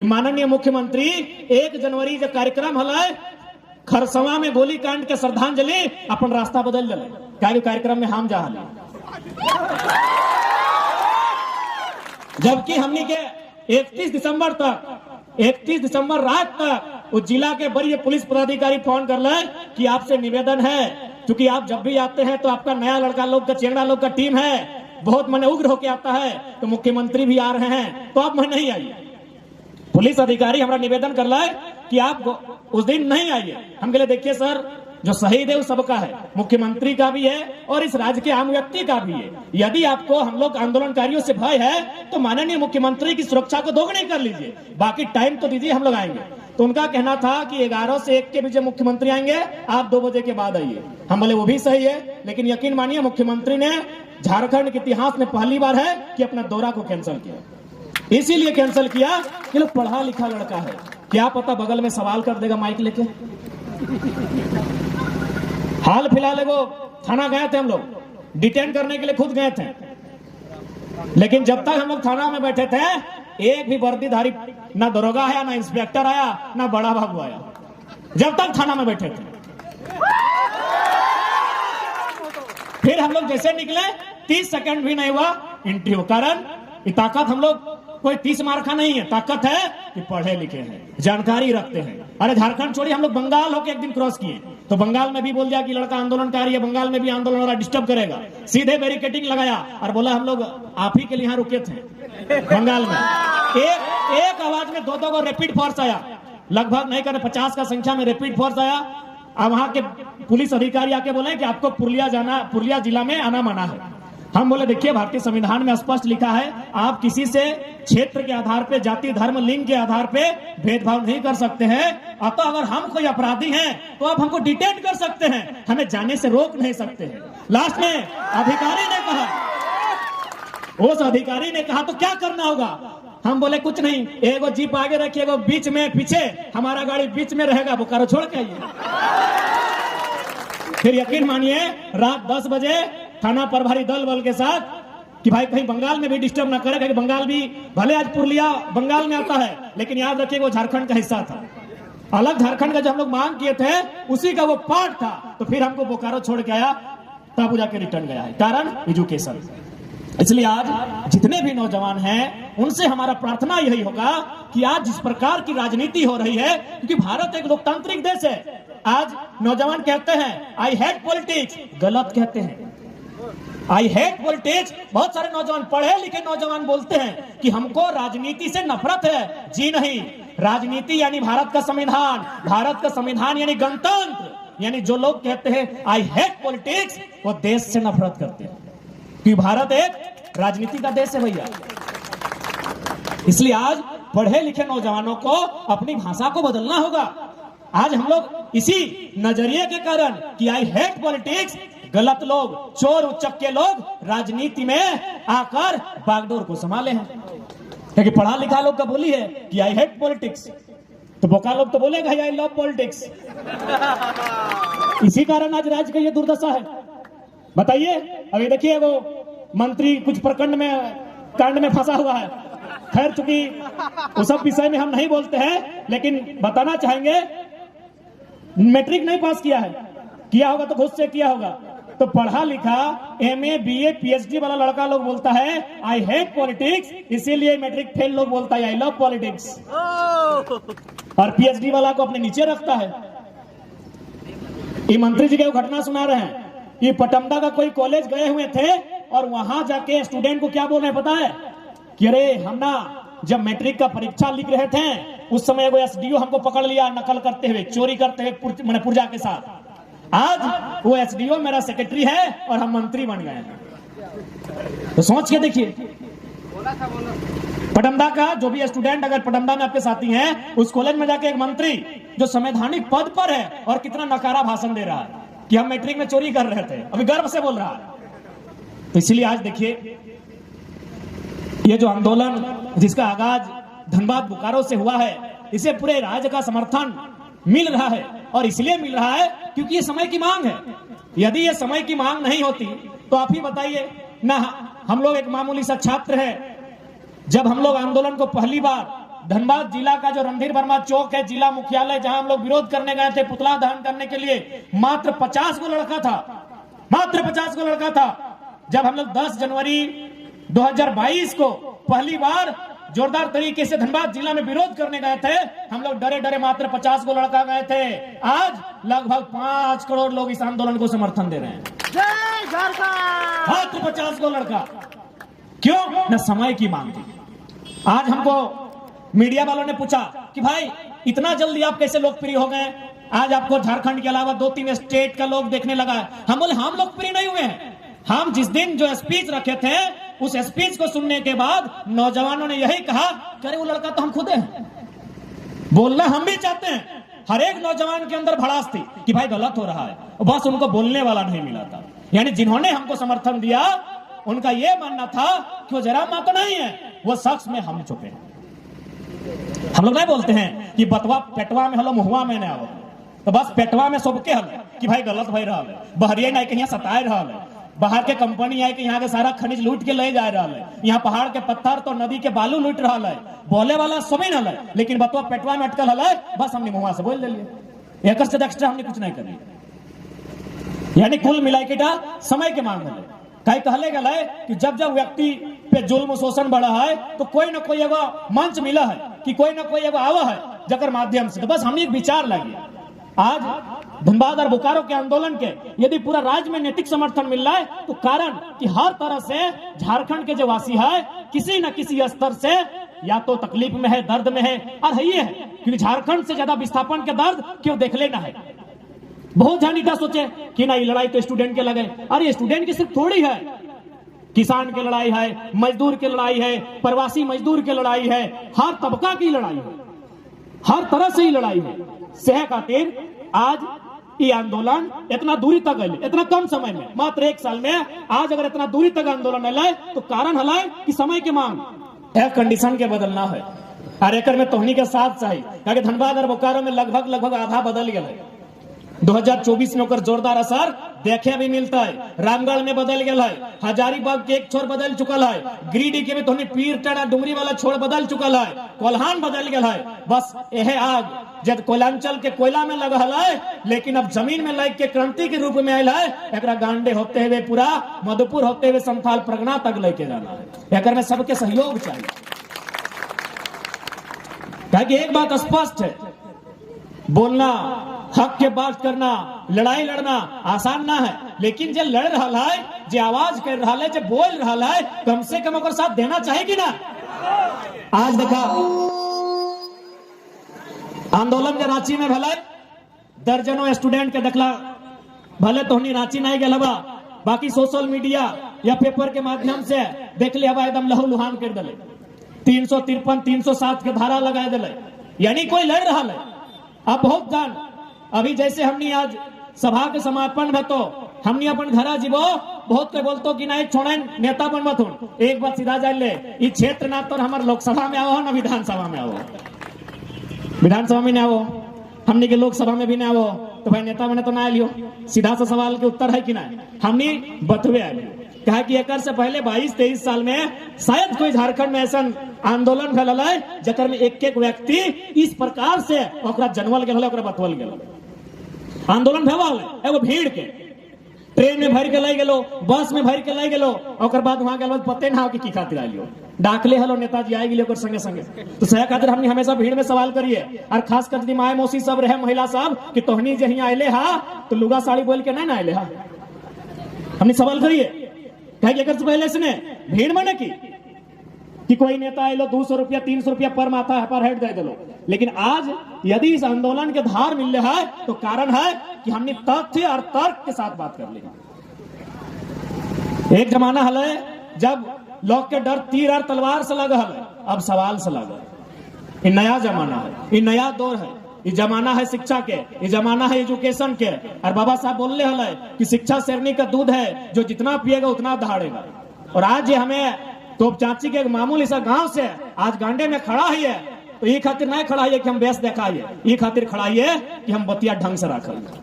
माननीय मुख्यमंत्री 1 जनवरी जो कार्यक्रम हल खरसवा में गोलीकांड के श्रद्धांजलि अपन रास्ता बदल जले कार्यक्रम में हम जा जबकि हमने के 31 दिसंबर रात तक उस जिला के वरीय पुलिस पदाधिकारी फोन कर ले कि आपसे निवेदन है, क्योंकि आप जब भी आते हैं तो आपका नया लड़का लोग का चेंगड़ा लोग का टीम है, बहुत मन उग्र होके आता है, तो मुख्यमंत्री भी आ रहे हैं तो आप मन नहीं आइए। पुलिस अधिकारी हमारा निवेदन कर रहा है कि आप उस दिन नहीं आइए। हम कहले देखिए सर, जो शहीद है वो सबका है, मुख्यमंत्री का भी है और इस राज्य के आम व्यक्ति का भी है। यदि आपको हम लोग आंदोलनकारियों से भय है तो माननीय मुख्यमंत्री की सुरक्षा को दोगुनी कर लीजिए, बाकी टाइम तो दीजिए, हम लोग आएंगे। तो उनका कहना था कि 11 से 1 के बीच मुख्यमंत्री आएंगे, आप 2 बजे के बाद आइए। हम बोले वो भी सही है, लेकिन यकीन मानिए मुख्यमंत्री ने झारखंड के इतिहास में पहली बार है कि अपना दौरा को कैंसिल किया। इसीलिए कैंसिल किया कि लोग पढ़ा लिखा लड़का है, क्या पता बगल में सवाल कर देगा माइक लेके। हाल फिलहाल वो थाना गए थे, हम लोग डिटेन करने के लिए खुद गए थे, लेकिन जब तक हम लोग थाना में बैठे थे एक भी वर्दीधारी ना दरोगा आया, ना इंस्पेक्टर आया, ना बड़ा बाबू आया, जब तक थाना में बैठे थे। फिर हम लोग जैसे निकले 30 सेकंड भी नहीं हुआ इंटरव्यू। कारण ताकत हम लोग कोई 30 मार्का नहीं है, ताकत है कि पढ़े लिखे हैं, जानकारी रखते हैं। अरे झारखंड छोड़िए, हम लोग बंगाल होके एक दिन क्रॉस किए तो बंगाल में भी बोल दिया कि लड़का आंदोलनकारी है, बंगाल में भी आंदोलन हो रहा, डिस्टर्ब करेगा। सीधे बैरिकेडिंग लगाया और बोला हम लोग आप ही के लिए यहाँ रुके थे। बंगाल में एक आवाज में 2-2 को रैपिड फोर्स आया, लगभग नहीं करे 50 का संख्या में रैपिड फोर्स आया। और वहां के पुलिस अधिकारी आके बोले कि आपको पुरुलिया जिला में आना मना है। हम बोले देखिए भारतीय संविधान में स्पष्ट लिखा है आप किसी से क्षेत्र के आधार पे, जाति धर्म लिंग के आधार पे भेदभाव नहीं कर सकते हैं। अतः अगर हम कोई अपराधी हैं तो आप हमको डिटेन कर सकते हैं, हमें जाने से रोक नहीं सकते हैं। लास्ट में अधिकारी ने कहा, उस अधिकारी ने कहा तो क्या करना होगा? हम बोले कुछ नहीं, एगो जीप आगे रखिए, एगो बीच में, पीछे हमारा गाड़ी बीच में रहेगा, बोकारो छोड़ के आइए। फिर यकीन मानिए रात 10 बजे थाना प्रभारी दल बल के साथ कि भाई कहीं बंगाल में भी डिस्टर्ब ना करे, क्योंकि बंगाल भी भले आज पुरुलिया बंगाल में आता है, लेकिन याद रखिए वो झारखंड का हिस्सा था। अलग झारखंड का जो हम लोग मांग किए थे उसी का वो पार्ट था। तो फिर हमको बोकारो छोड़ के आया, तब जाके रिटर्न गया है, कारण एजुकेशन। इसलिए आज जितने भी नौजवान हैं उनसे हमारा प्रार्थना यही होगा कि आज जिस प्रकार की राजनीति हो रही है, क्योंकि भारत एक लोकतांत्रिक देश है, आज नौजवान कहते हैं आई हेट पॉलिटिक्स, गलत कहते हैं। आई हेट पॉलिटिक्स, बहुत सारे नौजवान, पढ़े लिखे नौजवान बोलते हैं कि हमको राजनीति से नफरत है। जी नहीं, राजनीति यानी भारत का संविधान, भारत का संविधान यानी गणतंत्र। यानी जो लोग कहते हैं आई हेट पॉलिटिक्स वो देश से नफरत करते हैं, क्योंकि भारत एक राजनीति का देश है भैया। इसलिए आज पढ़े लिखे नौजवानों को अपनी भाषा को बदलना होगा। आज हम लोग इसी नजरिए के कारण कि आई हेट पॉलिटिक्स, गलत लोग, चोर उचक्के लोग राजनीति में आकर बागडोर को संभाले हैं। क्योंकि पढ़ा लिखा लोग का बोली है कि आई हेट पॉलिटिक्स, तो बोका लोग तो बोलेगा आई लव पॉलिटिक्स। इसी कारण आज राज्य का ये दुर्दशा है। बताइए, अभी देखिए वो मंत्री कुछ प्रखंड में कांड में फंसा हुआ है। खैर चूंकि उस सब विषय में हम नहीं बोलते हैं, लेकिन बताना चाहेंगे मैट्रिक नहीं पास किया है, किया होगा तो घुस से किया होगा। तो पढ़ा लिखा MA BA PhD वाला लड़का लोग बोलता है आई हेट पॉलिटिक्स, इसीलिए मैट्रिक फेल लोग बोलता है आई लव पॉलिटिक्स, और PhD वाला को अपने नीचे रखता है। ये मंत्री जी के घटना सुना रहे हैं, ये पटमदा का कोई कॉलेज गए हुए थे और वहां जाके स्टूडेंट को क्या बोल रहे हैं पता है कि अरे हम ना जब मैट्रिक का परीक्षा लिख रहे थे उस समय वो SDO हमको पकड़ लिया नकल करते हुए, चोरी करते हुए पुर्जा के साथ। आज वो SDO मेरा सेक्रेटरी है और हम मंत्री बन गए हैं। तो सोच के देखिए, पटमदा का जो भी स्टूडेंट अगर पटमदा में आपके साथी हैं, उस कॉलेज में जाके एक मंत्री जो संवैधानिक पद पर है और कितना नकारा भाषण दे रहा है कि हम मैट्रिक में चोरी कर रहे थे, अभी गर्व से बोल रहा है। तो इसलिए आज देखिए ये जो आंदोलन जिसका आगाज धनबाद बोकारो से हुआ है, इसे पूरे राज्य का समर्थन मिल रहा है, और इसलिए मिल रहा है क्योंकि ये समय की मांग है। यदि ये समय की मांग नहीं होती तो आप ही बताइए ना, हम लोग एक मामूली सा छात्र हैं, जब हम लोग आंदोलन को पहली बार धनबाद जिला का जो रणधीर वर्मा चौक है, जिला मुख्यालय, जहां हम लोग विरोध करने गए थे पुतला दहन करने के लिए, मात्र 50 गो लड़का था, मात्र 50 गो लड़का था। जब हम लोग 10 जनवरी 2022 को पहली बार जोरदार तरीके से धनबाद जिला में विरोध करने गए थे, हम लोग डरे डरे मात्र 50 गो लड़का गए थे। आज लगभग 5 करोड़ लोग इस आंदोलन को समर्थन दे रहे हैं। मात्र 50 गो लड़का, क्यों? न समय की मांग थी। आज हमको मीडिया वालों ने पूछा कि भाई इतना जल्दी आप कैसे लोकप्रिय हो गए? आज आपको झारखंड के अलावा 2-3 स्टेट का लोग देखने लगा है। हम बोले हम लोकप्रिय नहीं हुए हैं। हम जिस दिन जो स्पीच रखे थे, उस स्पीच को सुनने के बाद नौजवानों ने यही कहा, करे वो लड़का तो हम खुद हैं। बोलना हम भी चाहते हैं। हर एक नौजवान के अंदर भड़ास थी कि भाई गलत हो रहा है, बस उनको बोलने वाला नहीं मिला था। यानी जिन्होंने हमको समर्थन दिया, उनका यह मानना था कि वो जरा माता नहीं है, वो शख्स में हम छुपे हैं। हम लोग नहीं बोलते हैं कि बतवा पेटवा में हलो मुहुआ में न आओ, तो बस पेटवा में सबके हल कि भाई गलत भई रहा है, बहरिया नहीं कहीं सताए रहा है, बाहर के कंपनी आए कि यहाँ के सारा खनिज लूट के ले जा रहा है, यहाँ पहाड़ के पत्थर तो नदी के बालू लूट रहा है, बोले वाला सभी न है, लेकिन बतवा पेटवा में अटकल है, बस हमने मुहुआ से बोल दिए। एक से एक्स्ट्रा हमने कुछ नहीं करी। यानी कुल मिलाई के समय के मांग है। कई कहले गल है कि जब जब व्यक्ति पे जुल्म शोषण बढ़ा है, तो कोई ना कोई एगो मंच मिला है कि कोई ना कोई एगो आवा है जकर माध्यम से, तो बस हमें एक विचार लगी। आज धनबाद और बोकारो के आंदोलन के यदि पूरा राज्य में नैतिक समर्थन मिल रहा है, तो कारण कि हर तरह से झारखंड के जो वासी है, किसी न किसी स्तर से या तो तकलीफ में है, दर्द में है, और ये है क्योंकि झारखंड से ज्यादा विस्थापन के दर्द क्यों देख लेना है। बहुत जानिका सोचे कि ना ये लड़ाई तो स्टूडेंट के लगे, अरे स्टूडेंट की सिर्फ थोड़ी है, किसान की लड़ाई है, मजदूर की लड़ाई है, प्रवासी मजदूर की लड़ाई है, हर तबका की लड़ाई है, हर तरह से ही लड़ाई है। सेह खातिर आज ये आंदोलन इतना दूरी तक है, इतना कम समय में, मात्र 1 साल में आज अगर इतना दूरी तक आंदोलन है, तो कारण है कि समय की मांग एक कंडीशन के बदलना है। और एक में तोहनी के साथ चाहिए, धनबाद और बोकारो में लगभग आधा बदल गया है। 2024 में ओकर जोरदार असर देखे भी मिलता है। रामगढ़ में बदल गया है, हजारीबाग के एक छोर बदल चुकल है, गिरिडीह के में तो पीर टाड़ा डुंगरी वाला छोर बदल चुकल है, कोल्हान बदल गया है। बस यह आग जब कोयलांचल के कोयला में लगा है, लेकिन अब जमीन में लग के क्रांति के रूप में आयल है। एक गांडे होते हुए पूरा मधुपुर होते हुए संथाल परगना तक लेके जाना है। एक में सबके सहयोग चाहिए। एक बात स्पष्ट है, बोलना, हक के बात करना, लड़ाई लड़ना आसान ना है, लेकिन जो लड़ रहा है, जो आवाज कर रहा है, जो बोल रहा है, कम से कम ओकर साथ देना चाहिए कि ना। आज देखा आंदोलन के रांची में भले दर्जनों स्टूडेंट के देखला, भले तोहनी रांची नहीं गए हवा, बाकी सोशल मीडिया या पेपर के माध्यम से देख ले हवा, एकदम लहू लुहान कर दिले, 353 307 के धारा लगा दिले, यानी कोई लड़ रहा है। अब बहुत जान अभी जैसे हमने आज सभा के समापन में तो हमने अपन घरा जीवो, बहुत कोई बोलतो कि नहीं छोड़े नेता बनवा थोड़, एक बात सीधा जान ले, ये क्षेत्र ना तो हमारे लोकसभा में आओ ना विधानसभा में आओ, विधानसभा में ना आओ, हमने के लोकसभा में भी ना आओ, तो भाई नेता बने तो ना लियो। सीधा सा सवाल के उत्तर है कि ना, हमने बतवे आए कहा कि एक से पहले 22-23 साल में शायद कोई झारखंड में ऐसा आंदोलन फैलल है जकर में एक व्यक्ति इस प्रकार से जनवल गया, बतवल गया। आंदोलन भेवल है वो भीड़ के, ट्रेन में भर के लाई गेलो, बस में भर के लाई गेलो, और बाद वहां गेलो पते ना हो कि खातिर आइयो, डाकले हलो नेताजी आए गेलियो संगे संगे। तो सह खातिर हमने हमेशा भीड़ में सवाल करिए, और खास कर माए मौसी सब रहे, महिला साहब कि तोहनी जो यहाँ आये हा तो लुगा साड़ी बोल के नहीं ना आये हा, हमने सवाल करिए। अगर पहले से भीड़ में की कि कोई नेता आए लो 200 रुपया 300 रुपया पर माथा पर हेड दे दो, लेकिन आज यदि इस आंदोलन के धार मिल रहा है तो कारण है कि हमने तथ्य और तर्क के साथ बात कर ली। एक जमाना है जब लोग के डर तीर और तलवार से लगा है, अब सवाल से लगा। ये नया जमाना है, ये नया दौर है, ये जमाना है शिक्षा के, ये जमाना है एजुकेशन के। और बाबा साहब बोलने हल कि शिक्षा शेरनी का दूध है, जो जितना पिएगा उतना दहाड़ेगा। और आज ये हमें तो चाची के मामूली सा गांव से आज गांडे में खड़ा ही है, तो ये खातिर नहीं खड़ा है कि हम बेस दिखाइए, ये खातिर खड़ा है कि हम बतिया ढंग से रखें।